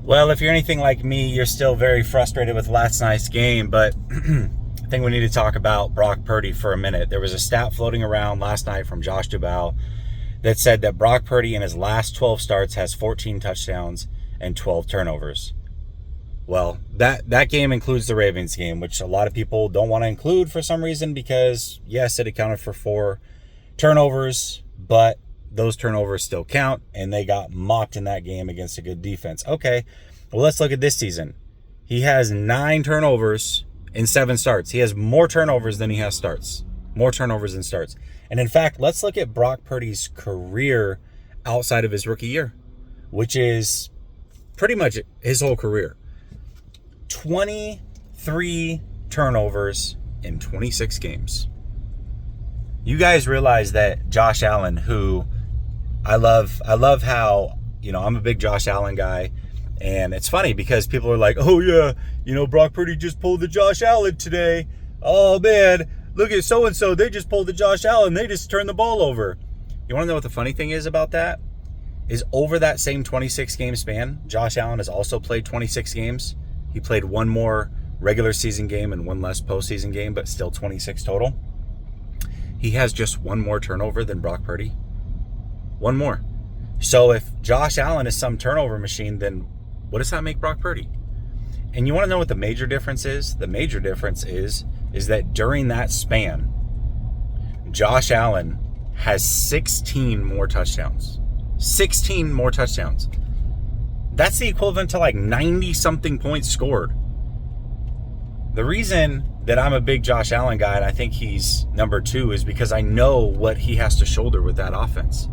Well, if you're anything like me, you're still very frustrated with last night's game, but I think we need to talk about Brock Purdy for a minute. There was a stat floating around last night from Josh Dubow that said that Brock Purdy in his last 12 starts has 14 touchdowns and 12 turnovers. Well, that game includes the Ravens game, which a lot of people don't want to include for some reason because, yes, it accounted for 4 turnovers, but those turnovers still count, and they got mocked in that game against a good defense. Okay, well, let's look at this season. He has 9 turnovers in 7 starts. He has more turnovers than he has starts. More turnovers than starts. And in fact, let's look at Brock Purdy's career outside of his rookie year, which is pretty much his whole career. 23 turnovers in 26 games. You guys realize that Josh Allen, who I love how, I'm a big Josh Allen guy. And it's funny because people are like, oh yeah, Brock Purdy just pulled the Josh Allen today. Oh man, look at so-and-so. They just pulled the Josh Allen. They just turned the ball over. You want to know what the funny thing is about that? Is over that same 26 game span, Josh Allen has also played 26 games. He played 1 more regular season game and 1 less postseason game, but still 26 total. He has just 1 more turnover than Brock Purdy. 1 more. So if Josh Allen is some turnover machine, then what does that make Brock Purdy? And you want to know what the major difference is? The major difference is that during that span, Josh Allen has 16 more touchdowns. 16 more touchdowns. That's the equivalent to like 90-something points scored. The reason that I'm a big Josh Allen guy, and I think he's number 2, is because I know what he has to shoulder with that offense.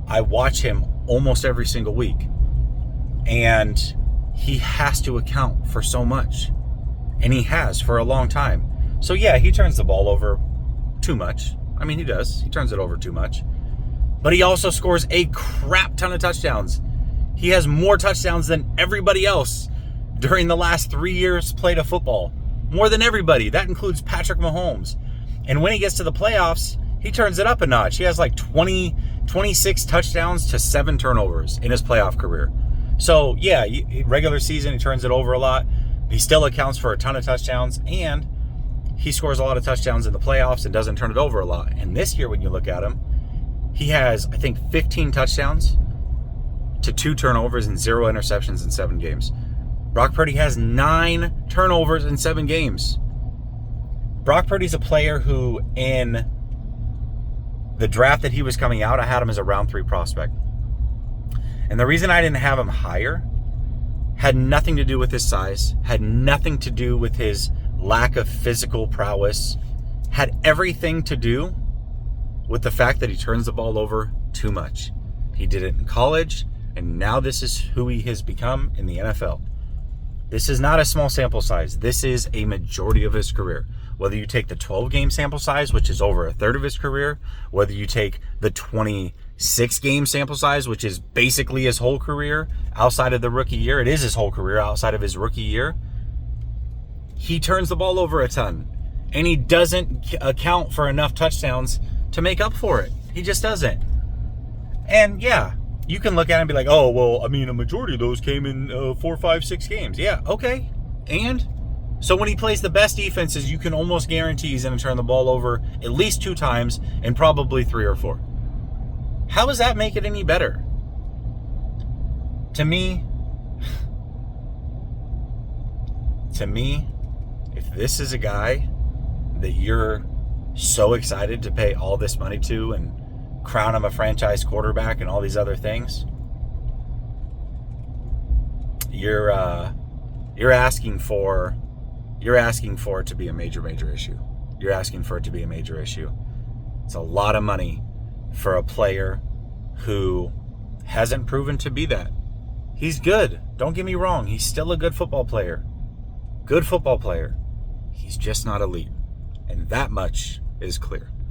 I watch him almost every single week, and he has to account for so much, and he has for a long time. So yeah, he turns the ball over too much. I mean, he does. He turns it over too much. But he also scores a crap ton of touchdowns. He has more touchdowns than everybody else during the last 3 years played of football. More than everybody. That includes Patrick Mahomes. And when he gets to the playoffs, he turns it up a notch. He has like 26 touchdowns to 7 turnovers in his playoff career. So, yeah, regular season, he turns it over a lot. He still accounts for a ton of touchdowns, and he scores a lot of touchdowns in the playoffs and doesn't turn it over a lot. And this year, when you look at him, he has, I think, 15 touchdowns to 2 turnovers and 0 interceptions in 7 games. Brock Purdy has 9 turnovers in 7 games. Brock Purdy's a player who, in the draft that he was coming out, I had him as a round 3 prospect. And the reason I didn't have him higher had nothing to do with his size, had nothing to do with his lack of physical prowess, had everything to do with the fact that he turns the ball over too much. He did it in college, and now this is who he has become in the NFL. This is not a small sample size. This is a majority of his career. Whether you take the 12-game sample size, which is over a third of his career, whether you take the 26-game sample size, which is basically his whole career outside of the rookie year, it is his whole career outside of his rookie year, he turns the ball over a ton. And he doesn't account for enough touchdowns to make up for it. He just doesn't. And yeah, you can look at it and be like, oh, well, I mean, a majority of those came in 4, 5, 6 games. Yeah, okay. And so when he plays the best defenses, you can almost guarantee he's going to turn the ball over at least 2 times and probably 3 or 4. How does that make it any better? To me, if this is a guy that you're so excited to pay all this money to and crown him a franchise quarterback and all these other things, you're asking for it to be a major issue. You're asking for it to be a major issue. It's a lot of money for a player who hasn't proven to be that. He's good. Don't get me wrong. He's still a good football player. Good football player. He's just not elite. And that much is clear.